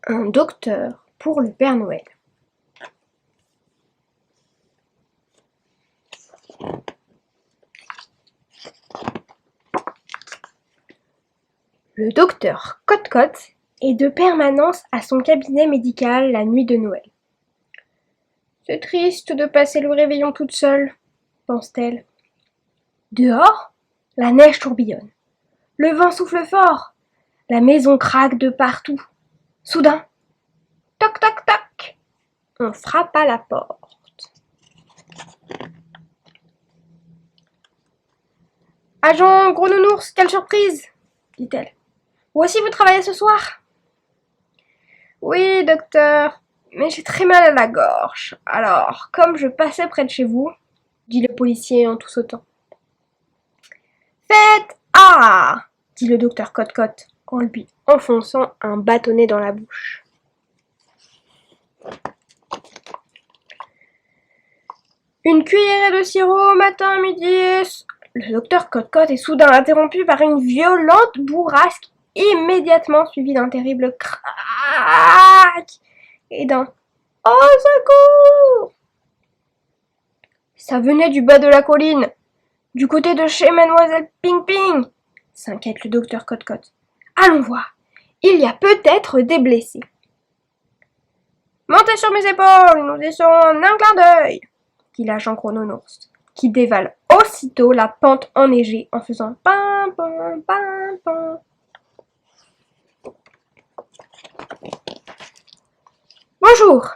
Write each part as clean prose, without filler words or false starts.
Un docteur pour le Père Noël. Le docteur Cote-Cote est de permanence à son cabinet médical la nuit de Noël. C'est triste de passer le réveillon toute seule, pense-t-elle. Dehors, la neige tourbillonne. Le vent souffle fort. La maison craque de partout. Soudain, toc toc toc, on frappe à la porte. Agent Gros Nounours, quelle surprise, dit-elle. Vous aussi vous travaillez ce soir? Oui, docteur, mais j'ai très mal à la gorge. Alors, comme je passais près de chez vous, dit le policier en tout sautant. Faites ah, dit le docteur Cote-Cote en lui enfonçant un bâtonnet dans la bouche. Une cuillerée de sirop matin, midi. Le docteur Cote-Cote est soudain interrompu par une violente bourrasque, immédiatement suivie d'un terrible crac et d'un « Au secours !» Ça venait du bas de la colline, du côté de chez Mademoiselle Ping-Ping, s'inquiète le docteur Cote-Cote. Allons voir, il y a peut-être des blessés. Montez sur mes épaules, nous descendons en un clin d'œil, dit l'agent Gros Nounours, qui dévale aussitôt la pente enneigée en faisant pam pam pam pam. Bonjour,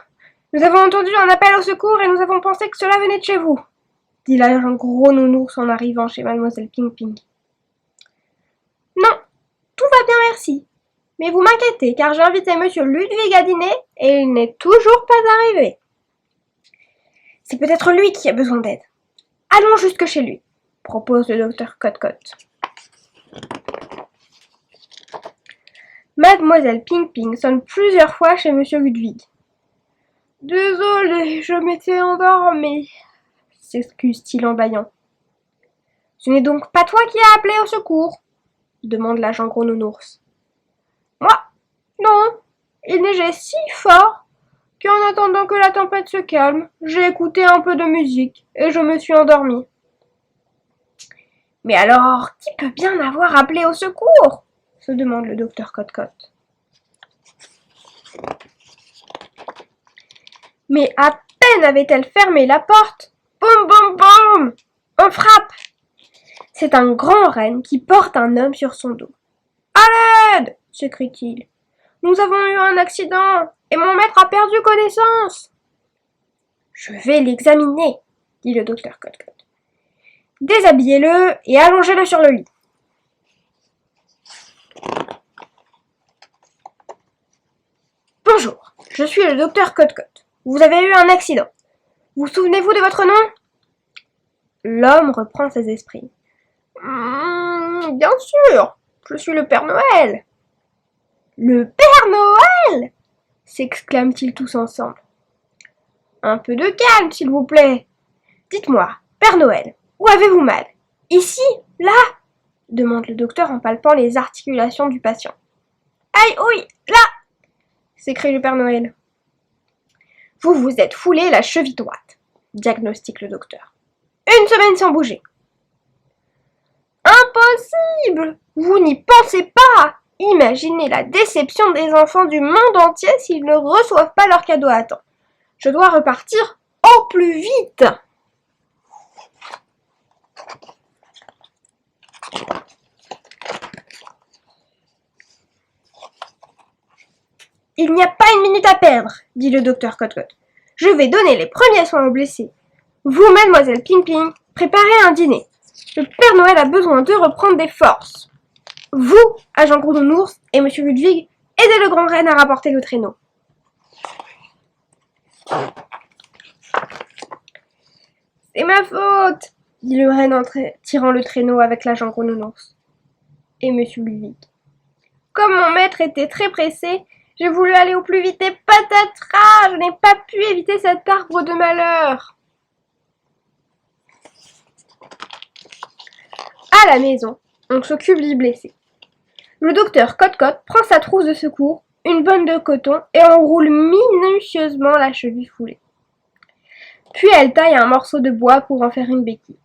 nous avons entendu un appel au secours et nous avons pensé que cela venait de chez vous, dit l'agent Gros Nounours en arrivant chez Mademoiselle Ping-Ping. Non, tout va bien, merci. Mais vous m'inquiétez car j'ai invité Monsieur Ludwig à dîner et il n'est toujours pas arrivé. C'est peut-être lui qui a besoin d'aide. Allons jusque chez lui, propose le docteur Cote-Cote. Mademoiselle Ping-Ping sonne plusieurs fois chez Monsieur Ludwig. Désolé, je m'étais endormie, s'excuse-t-il en bâillant. Ce n'est donc pas toi qui as appelé au secours, demande l'agent Gros Nounours. Moi? Non, il neigeait si fort qu'en attendant que la tempête se calme, j'ai écouté un peu de musique et je me suis endormie. Mais alors, qui peut bien avoir appelé au secours? Se demande le docteur Cote-Cote. Mais à peine avait-elle fermé la porte, boum boum boum, on frappe. C'est un grand renne qui porte un homme sur son dos. À l'aide, s'écrie-t-il. Nous avons eu un accident et mon maître a perdu connaissance. Je vais l'examiner, dit le docteur Cote-Cote. Déshabillez-le et allongez-le sur le lit. Bonjour, je suis le docteur Cote-Cote. Vous avez eu un accident. Vous souvenez-vous de votre nom? L'homme reprend ses esprits. Bien sûr, je suis le Père Noël. Le Père Noël! S'exclament-ils tous ensemble. Un peu de calme, s'il vous plaît. Dites-moi, Père Noël, où avez-vous mal? Ici? Là? Demande le docteur en palpant les articulations du patient. Aïe, oui, là! S'écrie le Père Noël. Vous vous êtes foulé la cheville droite, diagnostique le docteur. Une semaine sans bouger. Impossible! Vous n'y pensez pas! Imaginez la déception des enfants du monde entier s'ils ne reçoivent pas leur cadeau à temps. Je dois repartir au plus vite. Il n'y a pas une minute à perdre, dit le docteur Cote-Cote. Je vais donner les premiers soins aux blessés. Vous, mademoiselle Ping-Ping, préparez un dîner. Le Père Noël a besoin de reprendre des forces. Vous, agent Gros Nounours et monsieur Ludwig, aidez le grand renne à rapporter le traîneau. C'est ma faute, dit le renne en tirant le traîneau avec l'agent Gros Nounours. Et monsieur Ludwig. Comme mon maître était très pressé, j'ai voulu aller au plus vite et patatras, je n'ai pas pu éviter cet arbre de malheur. À la maison, on s'occupe du blessé. Le docteur Cote-Cote prend sa trousse de secours, une bonne de coton et enroule minutieusement la cheville foulée. Puis elle taille un morceau de bois pour en faire une béquille.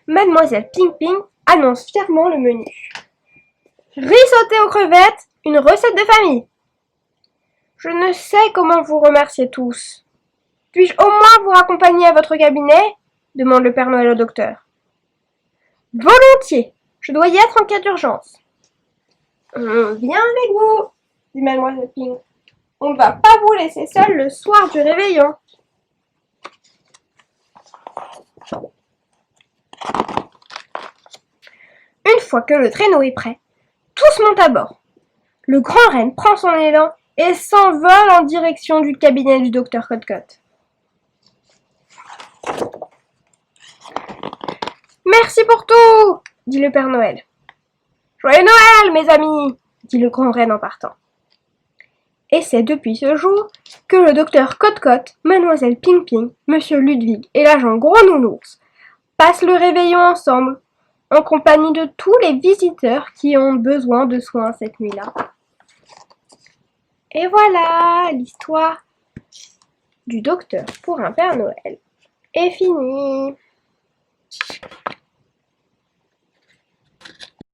Mademoiselle Ping Ping annonce fièrement le menu. Riz sauté aux crevettes, une recette de famille. Je ne sais comment vous remercier tous. Puis-je au moins vous raccompagner à votre cabinet ? Demande le Père Noël au docteur. Volontiers, je dois y être en cas d'urgence. Viens avec vous, dit Mademoiselle Ping. On ne va pas vous laisser seul le soir du réveillon. Une fois que le traîneau est prêt, tous montent à bord. Le grand renne prend son élan et s'envole en direction du cabinet du docteur Codecott. Merci pour tout, dit le Père Noël. Joyeux Noël, mes amis, dit le grand renne en partant. Et c'est depuis ce jour que le docteur Codecott, Mademoiselle Ping Ping, Monsieur Ludwig et l'agent Gros Nounours passent le réveillon ensemble, en compagnie de tous les visiteurs qui ont besoin de soins cette nuit-là. Et voilà, l'histoire du docteur pour un Père Noël est finie.